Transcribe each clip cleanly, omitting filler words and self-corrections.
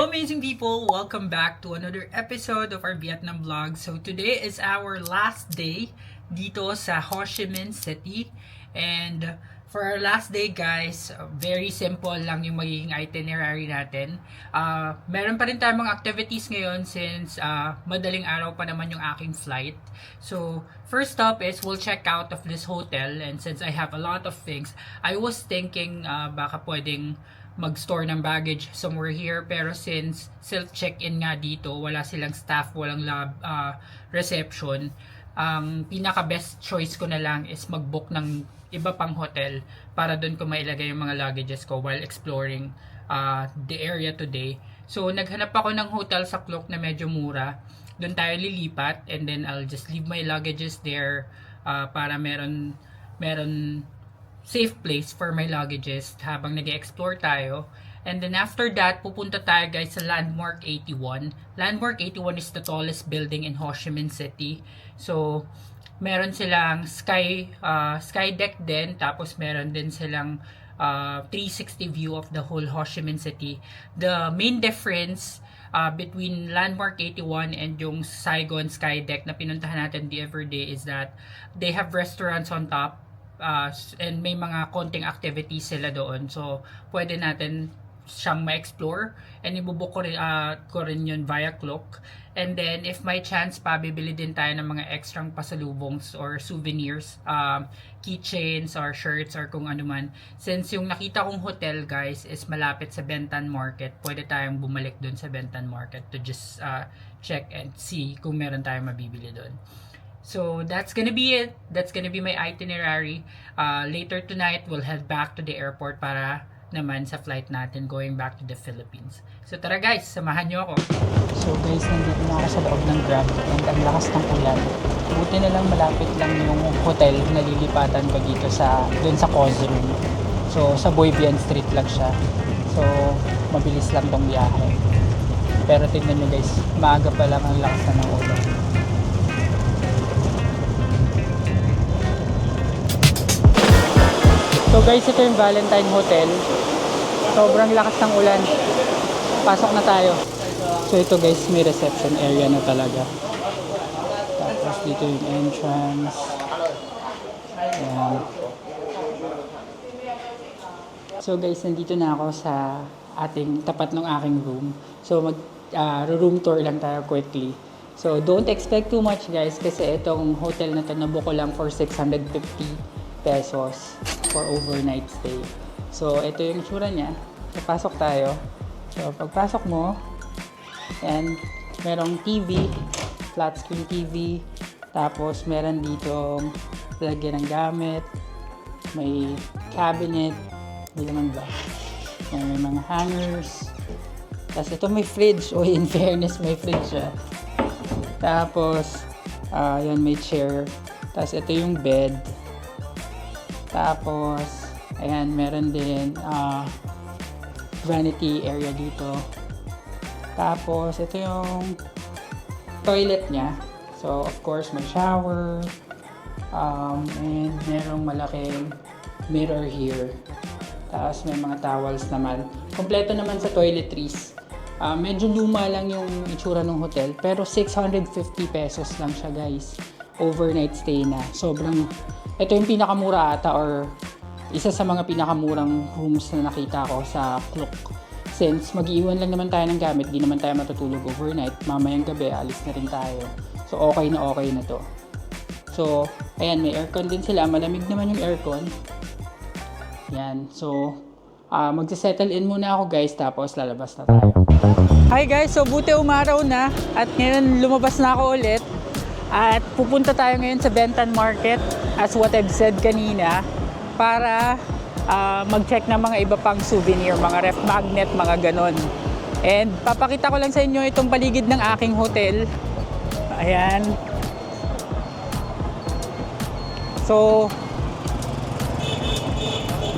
Amazing people, welcome back to another episode of our Vietnam vlog. So today is our last day dito sa Ho Chi Minh City, and for our last day guys, very simple lang yung magiging itinerary natin. Meron pa rin tayong mga activities ngayon since madaling araw pa naman yung aking flight. So first stop is we'll check out of this hotel, and since I have a lot of things, I was thinking baka pwedeng mag-store ng baggage somewhere here, pero since self-check-in nga dito, wala silang staff, walang lab, reception, ang pinaka-best choice ko na lang is mag-book ng iba pang hotel para doon ko mailagay yung mga luggages ko while exploring the area today. So naghanap ako ng hotel sa Klook na medyo mura, doon tayo lilipat, and then I'll just leave my luggages there para meron safe place for my luggages habang nag-explore tayo. And then after that, pupunta tayo guys sa Landmark 81. Landmark 81 is the tallest building in Ho Chi Minh City. So, meron silang sky deck din, tapos meron din silang 360 view of the whole Ho Chi Minh City. The main difference between Landmark 81 and yung Saigon sky deck na pinuntahan natin the other day is that they have restaurants on top. And may mga konting activities sila doon, so pwede natin siyang ma-explore, and ibubuk ko rin yun via Klook. And then if may chance pa, bibili din tayo ng mga extrang pasalubongs or souvenirs, keychains or shirts or kung ano man. Since yung nakita kong hotel guys is malapit sa Bentan Market, pwede tayong bumalik doon sa Bentan Market to just check and see kung meron tayong mabibili doon. So that's gonna be it. That's gonna be my itinerary. Later tonight, we'll head back to the airport para naman sa flight natin going back to the Philippines. So tara guys, samahan nyo ako. So guys, nandito na ako sa loob ng Grab, and ang lakas ng ulan. Buti na lang malapit lang yung hotel na lilipatan ko dito dun sa Cause Room. So sa Boy Bien Street lang siya. So mabilis lang tong biyahe. Pero tignan nyo guys, maaga pa lang ang lakas na ng ulan. So guys, ito yung Valentine Hotel. Sobrang lakas ng ulan. Pasok na tayo. So ito guys, may reception area na talaga. Tapos dito yung entrance. Ayan. So guys, nandito na ako sa tapat ng aking room. So room tour lang tayo quickly. So don't expect too much guys, kasi itong hotel na to nabook ko lang for 650 pesos for overnight stay. So ito yung itsura niya. Papasok tayo. So pagpasok mo, and merong TV, flat screen TV, tapos meron dito lagyan ng gamit, may cabinet, may naman ba? May mga hangers. Tapos ito may fridge. O in fairness, may fridge siya. Tapos yan, may chair. Tapos ito yung bed. Tapos ayan, meron din vanity area dito. Tapos ito yung toilet niya. So of course may shower, and merong malaking mirror here. Tapos may mga towels naman. Kompleto naman sa toiletries. Medyo luma lang yung itsura ng hotel, pero 650 pesos lang siya guys. Overnight stay na. Ito yung pinakamura ata, or isa sa mga pinakamurang rooms na nakita ko sa Klook. Since mag-iwan lang naman tayo ng gamit, di naman tayo matutulog overnight. Mamayang gabi, alis na rin tayo. So okay na to. So ayan, may aircon din sila. Malamig naman yung aircon. Yan. So magsisettle in muna ako guys, tapos lalabas na tayo. Hi guys, so buti umaraw na at ngayon lumabas na ako ulit. At pupunta tayo ngayon sa Bentan Market as what I've said kanina para mag-check ng mga iba pang souvenir, mga ref magnet, mga ganon. And papakita ko lang sa inyo itong paligid ng aking hotel. Ayan. So,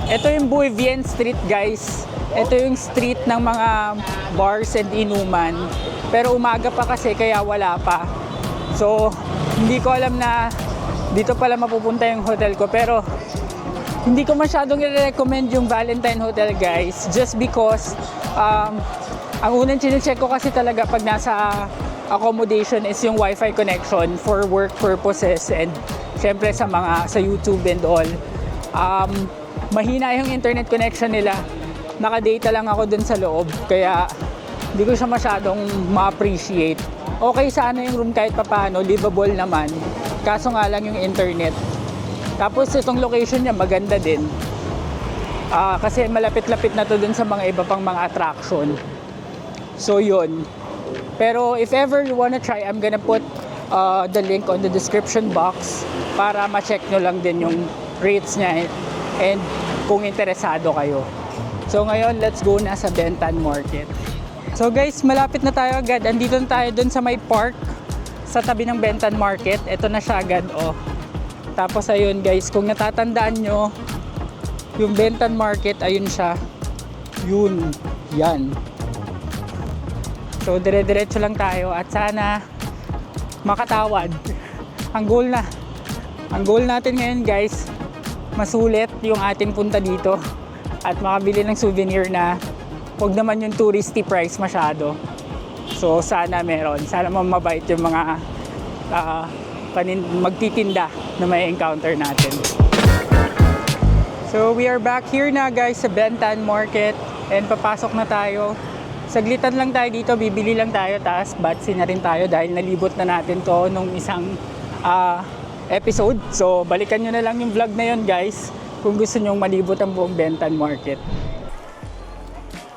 ito yung Buy Vien Street, guys. Ito yung street ng mga bars and inuman. Pero umaga pa kasi kaya wala pa. So, hindi ko alam na dito pala mapupunta yung hotel ko. Pero, hindi ko masyadong i-recommend yung Valentine Hotel, guys. Just because, ang unang chinecheck ko kasi talaga pag nasa accommodation is yung wifi connection for work purposes and syempre sa YouTube and all. Mahina yung internet connection nila. Naka-data lang ako dun sa loob. Kaya, hindi ko siya masyadong ma-appreciate. Okay sana yung room kahit papaano, livable naman. Kaso nga lang yung internet. Tapos itong location niya maganda din. Kasi malapit-lapit na to dun sa mga iba pang mga attraction. So yun. Pero if ever you wanna try, I'm gonna put the link on the description box para ma-check nyo lang din yung rates niya and kung interesado kayo. So ngayon, let's go na sa Bentan Market. So guys, malapit na tayo agad. Andito na tayo dun sa may park sa tabi ng Bentan Market. Ito na siya agad, oh. Tapos ayun guys, kung natatandaan nyo, yung Bentan Market, ayun siya. Yun, yan. So dire-diretso lang tayo at sana makatawad. Ang goal natin ngayon guys, masulit yung ating punta dito at makabili ng souvenir na huwag naman yung touristy price masyado. So sana meron, sana mabait yung mga magtitinda na may encounter natin. So we are back here na guys sa Bentan Market and papasok na tayo. Saglitan lang tayo dito, bibili lang tayo, tapos batsi na rin tayo dahil nalibot na natin to nung isang episode. So balikan nyo na lang yung vlog na yun guys kung gusto nyong malibot ang buong Bentan Market.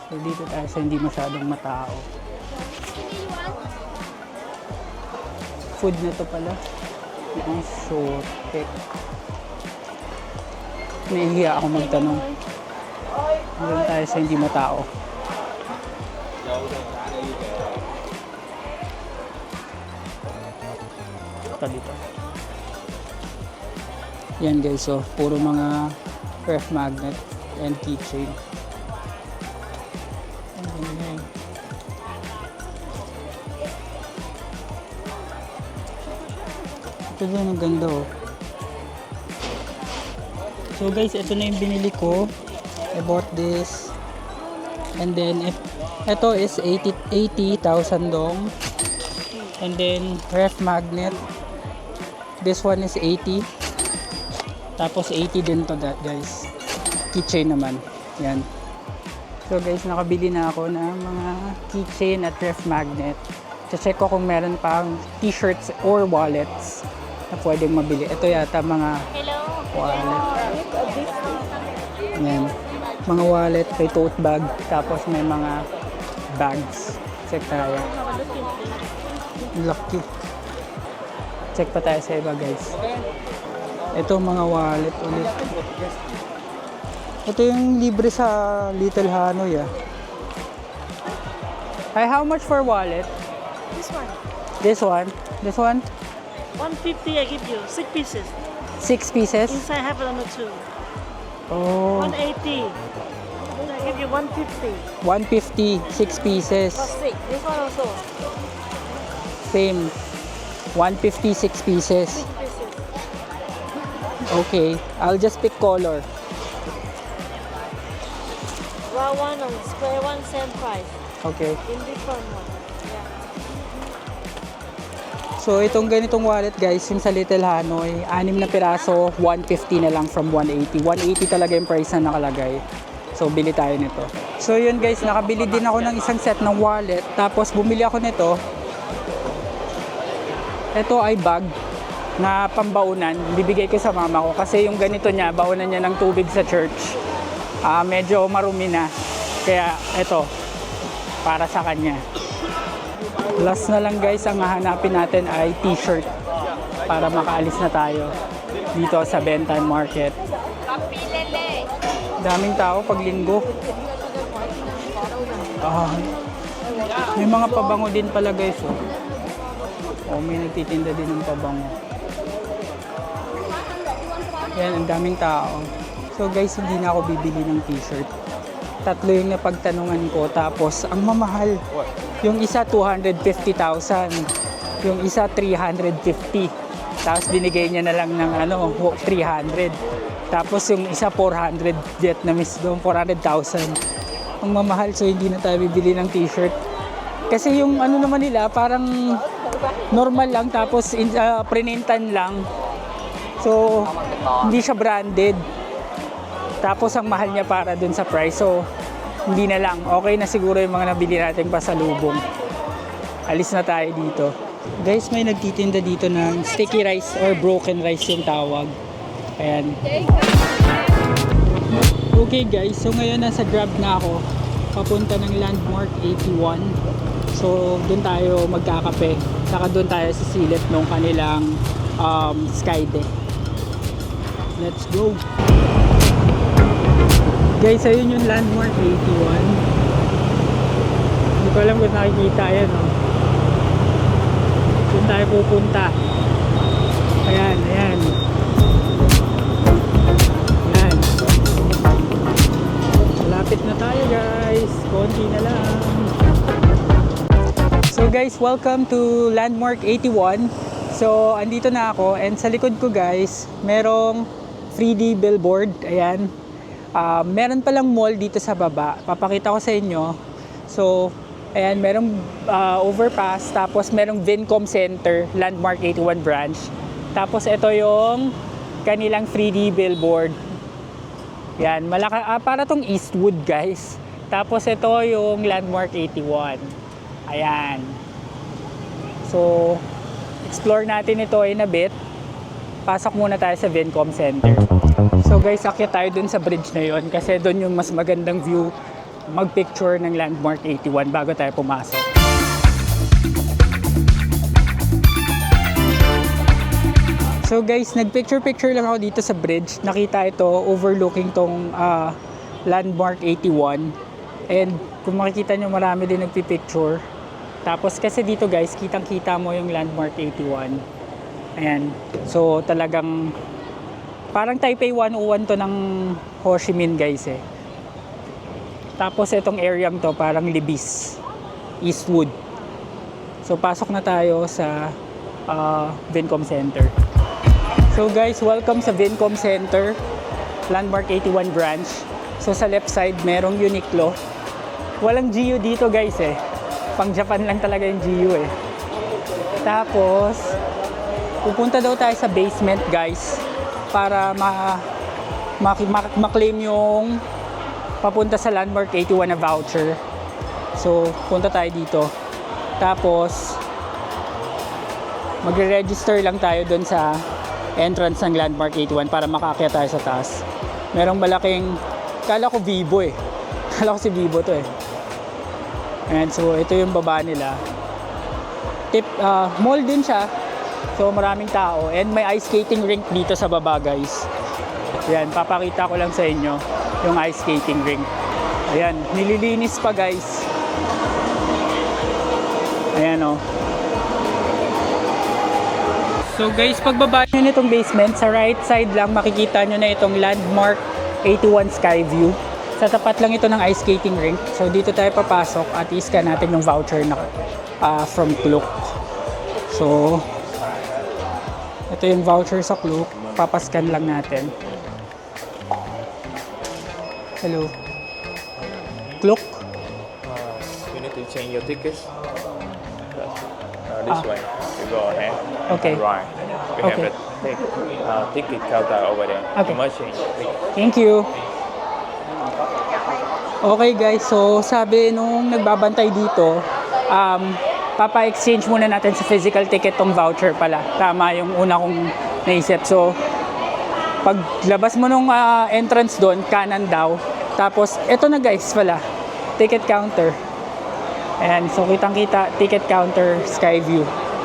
So dito tayo sa hindi masyadong matao. Food na to pala. Ang sotek. Nahihiya ako magtanong. Doon tayo sa hindi matao. Ito dito. Yan guys, so puro mga ref magnet and keychain. Ito din ang ganda oh. So guys, ito na yung binili ko. I bought this. And then ito is 80,000 dong. And then ref magnet. This one is 80. Tapos 80 din to that guys. Keychain naman. Yan. So guys, nakabili na ako ng mga keychain at ref magnet. Check ko kung meron pang t-shirts or wallets na pwedeng mabili. Ito yata mga wallet. Yan. Mga wallet, may tote bag, tapos may mga bags. Check tayo. Lucky. Check pa tayo sa iba guys. Ito mga wallet ulit. Ito yung libre sa Little Hanoi ah. Hi, how much for wallet? This one. This one? This one? 150 I give you. 6 pieces. 6 pieces? Inside have another 2. Oh. 180. Then I give you 150. 150, 6 pieces. Plus 6. This one also. Same. 150, 6 pieces. 6 pieces. Okay. I'll just pick color. Round one and square one, same price. Okay. In different one. Yeah. So, itong ganitong wallet guys, yung sa Little Hanoi, 6 na piraso, 150 na lang from 180. 180 talaga yung price na nakalagay. So, bili tayo nito. So, yun guys, nakabili din ako ng isang set ng wallet. Tapos, bumili ako nito. Ito ay bag na pambaunan. Bibigay ko sa mama ko kasi yung ganito niya, baunan niya ng tubig sa church. Medyo marumi na. Kaya, ito, para sa kanya. Last na lang guys, ang hahanapin natin ay t-shirt. para makaalis na tayo dito sa Bentan Market. Daming tao pag linggo. May mga pabango din pala guys. May nagtitinda din ng pabango. Yan, ang daming tao. So guys, hindi na ako bibili ng t-shirt. 3 yung napagtanungan ko. Tapos, ang mamahal. Yung isa, 250,000. Yung isa, 350. Tapos, binigay niya na lang ng 300. Tapos, yung isa, 400 Vietnamese doon. 400,000. Ang mamahal. So, hindi na tayo bibili ng t-shirt. Kasi yung naman nila, parang normal lang. Tapos, printintan lang. So, hindi siya branded. Tapos ang mahal niya para dun sa price. So, hindi na lang. Okay na siguro yung mga nabili nating pasalubong. Alis na tayo dito. Guys, may nagtitinda dito ng sticky rice or broken rice yung tawag. Ayan. Okay guys, so ngayon nasa Grab na ako. Papunta ng Landmark 81. So, dun tayo magkakape. Saka dun tayo sisilip ng kanilang Skydeck. Let's go! Guys, ayun yung Landmark 81. Hindi ko alam kung nakikita yan, no? Doon tayo pupunta. Ayan, ayan. Ayan. Malapit na tayo guys. Konti na lang. So guys, welcome to Landmark 81. So, andito na ako. And sa likod ko guys, merong 3D billboard. Ayan. Meron palang mall dito sa baba. Papakita ko sa inyo. So, ayan, merong overpass. Tapos, merong Vincom Center, Landmark 81 branch. Tapos, ito yung kanilang 3D billboard. Ayan, para tong Eastwood, guys. Tapos, ito yung Landmark 81. Ayan. So, explore natin ito in a bit. Pasok muna tayo sa Vincom Center. So guys, akyat tayo dun sa bridge na yon kasi dun yung mas magandang view mag-picture ng Landmark 81 bago tayo pumasok. So guys, nag-picture lang ako dito sa bridge. Nakita ito overlooking tong Landmark 81. And kung makikita nyo, marami din nagpipicture. Tapos kasi dito guys, kitang-kita mo yung Landmark 81. Ayan. So talagang parang Taipei 101 to ng Ho Chi Minh guys eh. Tapos itong area to parang Libis, Eastwood. So pasok na tayo sa Vincom Center. So guys, welcome sa Vincom Center, Landmark 81 branch. So sa left side merong Uniqlo. Walang GU dito guys eh. Pang Japan lang talaga yung GU eh. Tapos pupunta daw tayo sa basement guys para ma-claim yung papunta sa Landmark 81 na voucher. So, punta tayo dito. Tapos, magre-register lang tayo dun sa entrance ng Landmark 81 para makaakyat tayo sa taas. Merong malaking, kala ko Vivo eh. Kala ko si Vivo to eh. And so, ito yung baba nila. Mall din siya. So maraming tao and may ice skating rink dito sa baba guys. Ayan, papakita ko lang sa inyo yung ice skating rink. Ayan, nililinis pa guys. Ayan o. So guys, pagbaba nyo nitong basement, sa right side lang makikita nyo na itong Landmark 81 Skyview. Sa tapat lang ito ng ice skating rink. So dito tayo papasok at i-scan natin yung voucher na from Klook. So ito yung voucher sa Klook. Papascan lang natin. Hello. Klook? You need to change your tickets. This way. You go ahead. Okay. And right. We Okay. have the ticket counter over there. Okay. You must change your ticket. Thank you. Okay guys, so sabi nung nagbabantay dito, papa-exchange muna natin sa physical ticket tong voucher pala. Tama yung una kong naisip. So, paglabas mo nung entrance doon, kanan daw. Tapos, eto na guys pala. Ticket counter. Ayan, so kitang-kita, ticket counter, Skyview.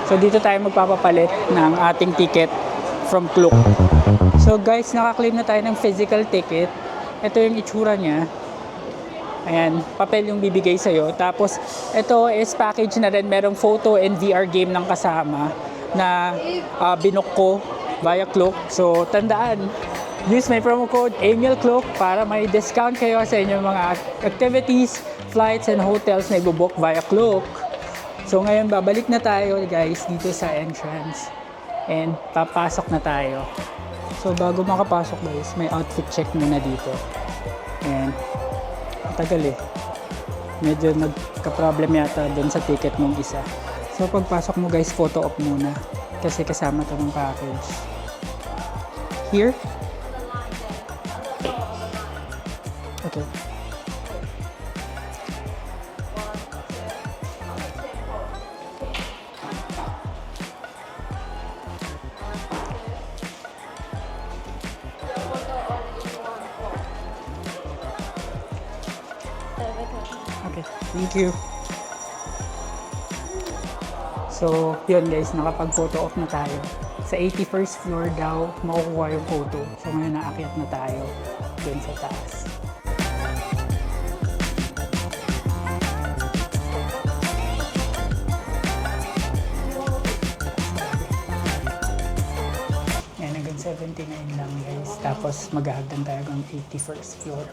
So dito tayo magpapapalit ng ating ticket from Klook. So guys, nakaklaim na tayo ng physical ticket. Ito yung itsura niya. Ayan, papel yung bibigay sa'yo. Tapos ito is package na rin. Merong photo and VR game ng kasama na binook ko via Klook. So tandaan, use my promo code EMILCLOOK para may discount kayo sa inyong mga activities, flights, and hotels na ibubook via Klook. So ngayon babalik na tayo guys dito sa entrance and papasok na tayo. So bago makapasok guys, may outfit check muna dito. Ayan, matagal eh. Medyo nagka-problem yata dun sa ticket mong isa. So pagpasok mo guys, photo op muna kasi kasama to ng package. Here. Okay. Okay, thank you. So, yun guys, nakapag-photo off na tayo. Sa 81st floor daw, makukuha yung photo. So, ngayon naakyat na tayo dun sa taas. Yan, hanggang 79 lang guys. Tapos, maghahagdan tayo hanggang 81st floor.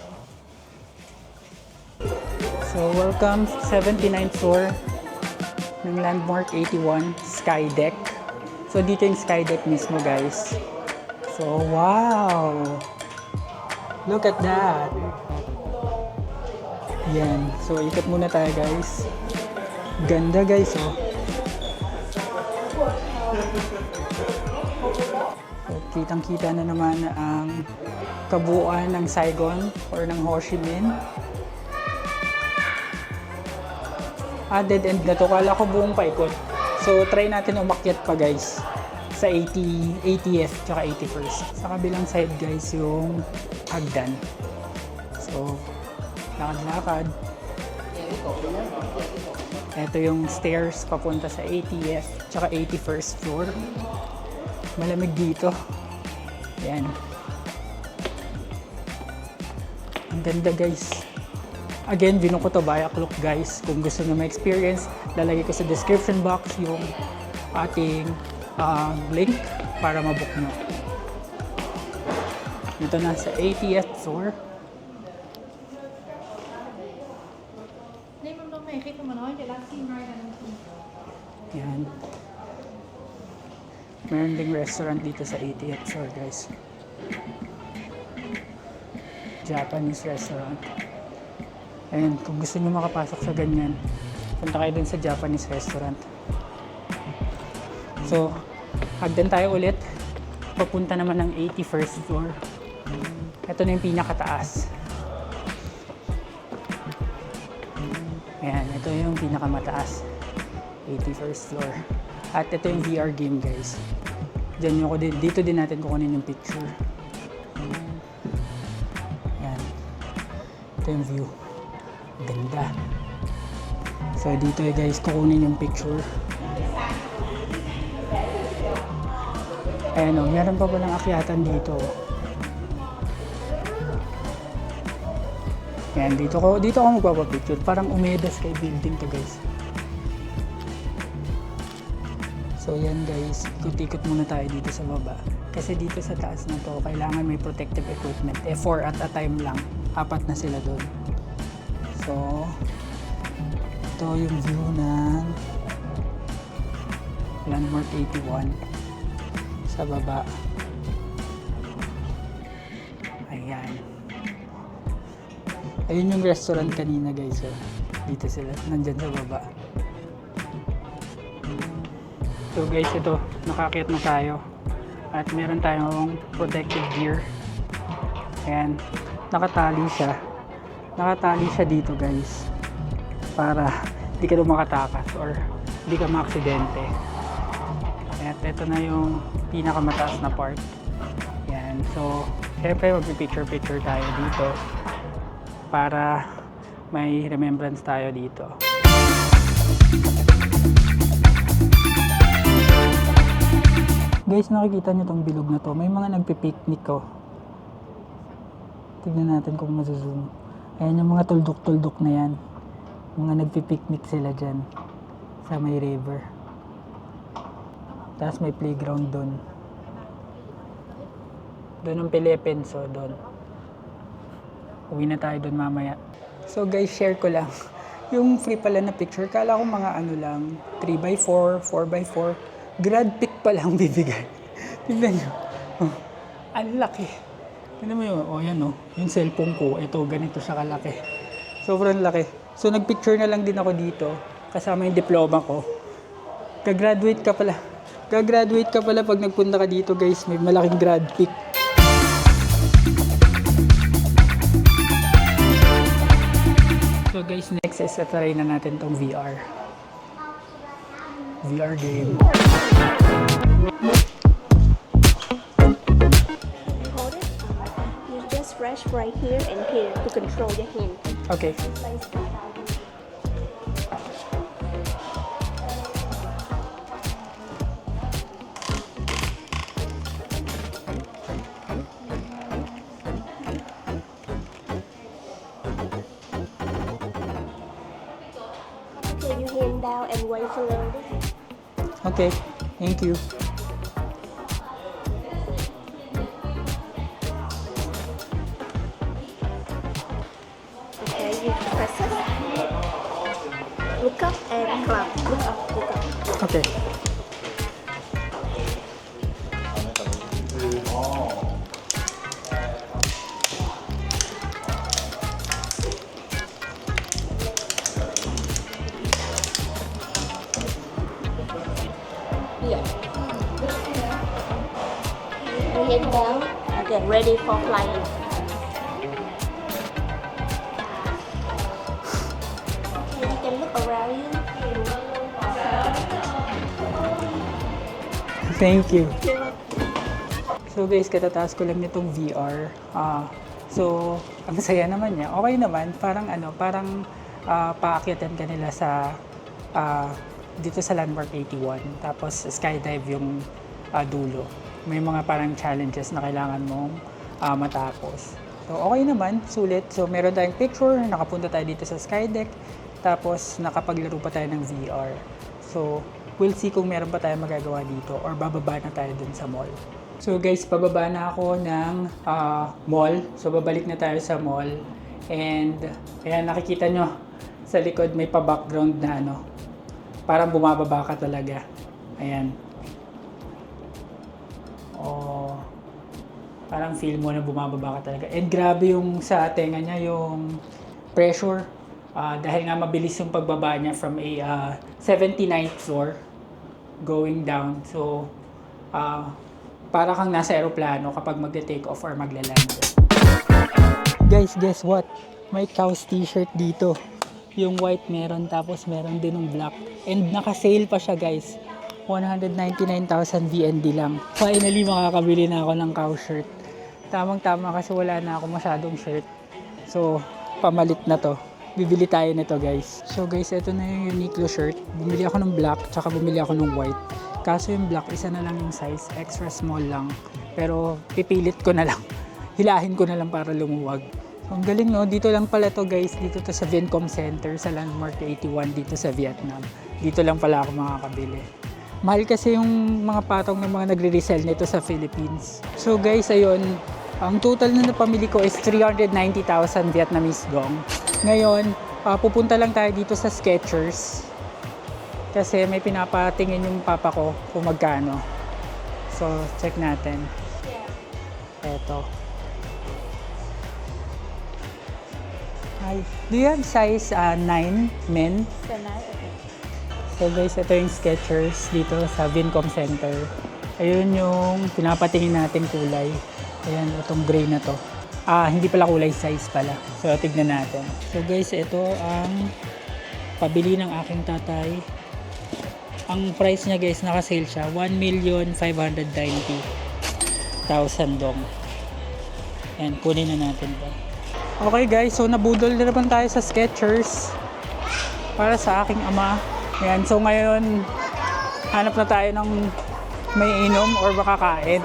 So, welcome sa 79th floor ng Landmark 81 Sky Deck. So, dito yung Sky Deck mismo, guys. So, wow! Look at that! Yan. So, ikot muna tayo, guys. Ganda, guys, oh. So, kitang-kita na naman ang kabuuan ng Saigon or ng Ho Chi Minh. Dead end na to. Kala ko buong paikot. So, try natin umakyat pa guys sa 80th tsaka 81st. Sa kabilang side guys yung hagdan. So, lakad-lakad. Ito yung stairs papunta sa 80th tsaka 81st floor. Malamig dito. Ayan. Ang ganda guys. Again, bino ko to via Klook guys. Kung gusto nyo ma-experience, lalagay ko sa description box yung ating link para mabook nyo. Ito na sa 80th floor. Yan. Meron ding restaurant dito sa 80th floor guys. Japanese restaurant. Ayan, kung gusto nyo makapasok sa ganyan, punta kayo dun sa Japanese restaurant. So, hagdan tayo ulit. Papunta naman ng 81st floor. Ito na yung pinakataas. Ayan, ito yung pinakamataas. 81st floor. At ito yung VR game guys. Dito din natin kukunin yung picture. Ayan. Ito yung view. Ganda. So dito guys, kukunin yung picture. Ayan o, meron pa palang akyatan dito. Ayan, dito ako magpapapicture. Parang Umeda Sky building to guys. So yan guys, ikot-ikot muna tayo dito sa baba. Kasi dito sa taas na to, kailangan may protective equipment. 4 at a time lang. 4 na sila doon. So, ito yung view ng Landmark 81 sa baba. Ayan. Ayun yung restaurant kanina guys. Oh. Dito sila, nandyan sa baba. So guys, ito, nakakit na tayo. At meron tayong protective gear. Ayan, nakatali siya. Nakatali siya dito guys para hindi ka makatakas or hindi ka maaksidente. At ito na yung pinakamataas na part. Yan. So, syempre magpipicture-picture tayo dito para may remembrance tayo dito. guys, nakikita nyo tong bilog na to. May mga nagpipiknik ko. Tignan natin kung mazozoom. Ayan yung mga tuldok-tuldok na yan. Mga nagpipiknik sila dyan. Sa may river. Tapos may playground doon. Doon ang Philippines, so doon. Uwi na tayo doon mamaya. So guys, share ko lang. Yung free pala na picture, kala ko mga ano lang, 3x4, 4x4. Grad pic pa lang bibigay. Tignan nyo. Oh, ang laki. Tignan mo yun. Oh, yan oh. Yung cellphone ko. Ito, ganito siya kalaki. Sobrang laki. So, nagpicture na lang din ako dito. Kasama yung diploma ko. Gagraduate ka pala. Gagraduate ka pala pag nagpunta ka dito, guys. May malaking grad pic. So guys, next is try na natin tong VR. VR game. Hold it. You just press right here and here to control your hand. Okay. Okay, you hand down and wait for loading. Okay. Thank you. Okay, you press it. Look up and clap. Look up, look up. Okay. Yeah. You hand down and get ready for flying. Okay, you can look around you. Thank you. So guys, katataas ko lang nitong VR. So, ang saya naman niya. Okay naman, parang paakyatan ka nila sa dito sa Landmark 81. Tapos skydive yung dulo. May mga parang challenges na kailangan mong matapos. So okay naman, sulit. So meron tayong picture, nakapunta tayo dito sa skydeck. Tapos nakapaglaro pa tayo ng VR. So we'll see kung meron pa tayo magagawa dito or bababa na tayo dun sa mall. So guys, pababa na ako ng mall. So babalik na tayo sa mall. And ayan, nakikita nyo sa likod may pa-background na ano. Parang bumababa ka talaga. Ayan. Oh, parang feel mo na bumababa ka talaga. And grabe yung sa tenga niya, yung pressure. Dahil nga mabilis yung pagbaba niya from a 79th floor going down. So, para kang nasa aeroplano kapag magte-take off or maglaland. Guys, guess what? May Cow's t-shirt dito. Yung white meron, tapos meron din yung black. And naka-sale pa siya, guys. 199,000 VND lang. Finally, makakabili na ako ng cow shirt. Tamang-tama kasi wala na ako masyadong shirt. So, pamalit na to. Bibili tayo nito, guys. So, guys, ito na yung Uniqlo shirt. Bumili ako ng black, tsaka bumili ako ng white. Kaso yung black, isa na lang yung size. Extra small lang. Pero, pipilit ko na lang. Hilahin ko na lang para lumuwag. Ang galing, no? Dito lang pala to, guys. Dito to sa Vincom Center sa Landmark 81 dito sa Vietnam. Dito lang pala ako makakabili. Mahal kasi yung mga patong ng mga nagre-resell nito sa Philippines. So guys, ayun. Ang total na napamili ko is 390,000 Vietnamese dong. Ngayon, pupunta lang tayo dito sa Skechers. Kasi may pinapatingin yung papa ko kung magkano. So, check natin. Eto. Hi. Do you have size 9 men? So guys, ito yung Skechers dito sa Vincom Center. Ayun yung pinapatingin nating kulay. Ayan, itong gray na to. Hindi pala kulay, size pala. So, tignan natin. So guys, ito ang pabili ng aking tatay. Ang price niya guys, naka-sale siya. 1,590,000 dong. Ayan, kunin na natin ba. Okay guys, so nabudol na naman tayo sa Skechers para sa aking ama. Ayan, so ngayon hanap na tayo ng may inom or baka kain.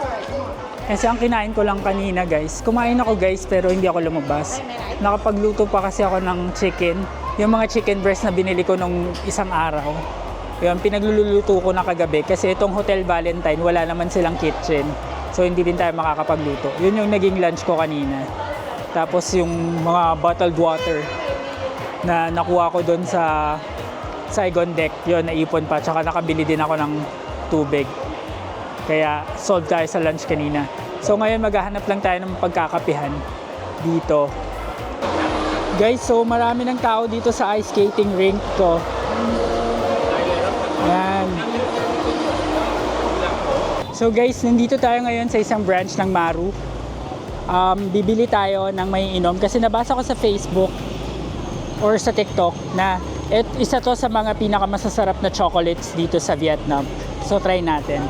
Kasi ang kinain ko lang kanina guys, kumain ako guys pero hindi ako lumabas. Nakapagluto pa kasi ako ng chicken. Yung mga chicken breast na binili ko nung isang araw. Yun, pinagluluto ko na kagabi kasi itong Hotel Valentine wala naman silang kitchen. So hindi din tayo makakapagluto. Yun yung naging lunch ko kanina. Tapos yung mga bottled water na nakuha ko doon sa Saigon Deck, yun naipon pa. Tsaka nakabili din ako ng tubig. Kaya solve tayo sa lunch kanina. So ngayon maghahanap lang tayo ng pagkakapihan dito. Guys, so marami ng tao dito sa ice skating rink ko. Yan. So guys, nandito tayo ngayon sa isang branch ng Maru. Bibili tayo ng may inom kasi nabasa ko sa Facebook or sa TikTok na isa to sa mga pinakamasasarap na chocolates dito sa Vietnam. So try natin.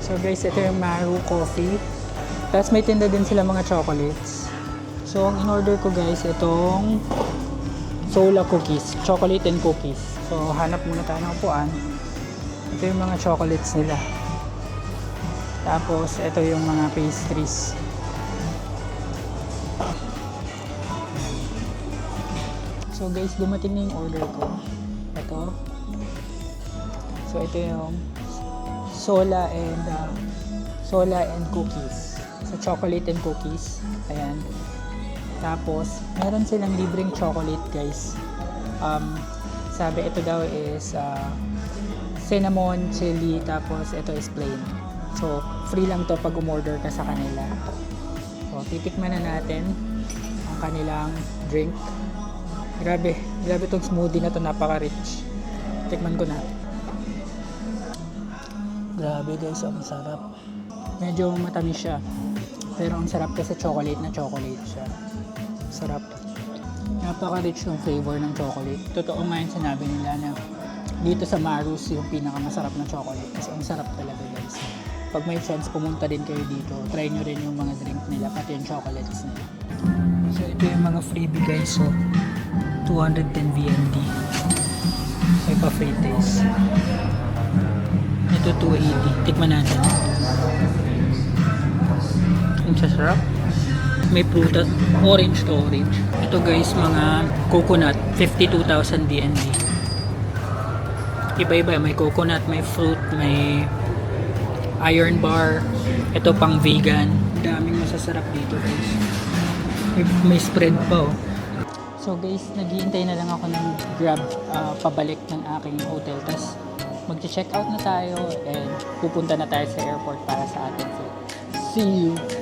So guys, ito yung Maru Coffee. Tapos may tinda din sila mga chocolates. So ang in-order ko guys, itong Sola cookies, chocolate and cookies. So hanap muna tayo ng upuan. Ito yung mga chocolates nila. Tapos ito yung mga pastries. So guys, dumating na yung order ko. Ito. So ito yung Sola and cookies. So chocolate and cookies. Ayan. Tapos meron silang libreng chocolate guys. Sabi ito daw is cinnamon, chili, tapos ito is plain. So free lang to pag umorder ka sa kanila. So titikman na natin ang kanilang drink. Grabe tong smoothie na to, napaka-rich. Tikman ko na. Grabe guys, ang sarap. Medyo matamis siya. Pero ang sarap kasi chocolate na chocolate siya. Sarap. Napaka-rich yung flavor ng chocolate. Totoo nga yung sinabi nila na dito sa Marus yung pinakamasarap na chocolate. Kasi ang sarap talaga guys. Pag may chance pumunta din kayo dito, try nyo rin yung mga drink nila, pati yung chocolates nila. So ito yung mga freebie guys. So 210 VND. May pa free taste. Ito 280. Tikman natin. Ang sasarap. May prutas. Orange to orange. Ito guys, mga coconut. 52,000 DND. Iba-iba. May coconut, may fruit, may iron bar. Ito pang vegan. Daming masasarap dito guys. May spread pa oh. So guys, naghihintay na lang ako ng Grab pabalik ng aking hotel. Tapos magche-check out na tayo and pupunta na tayo sa airport para sa ating food. See you!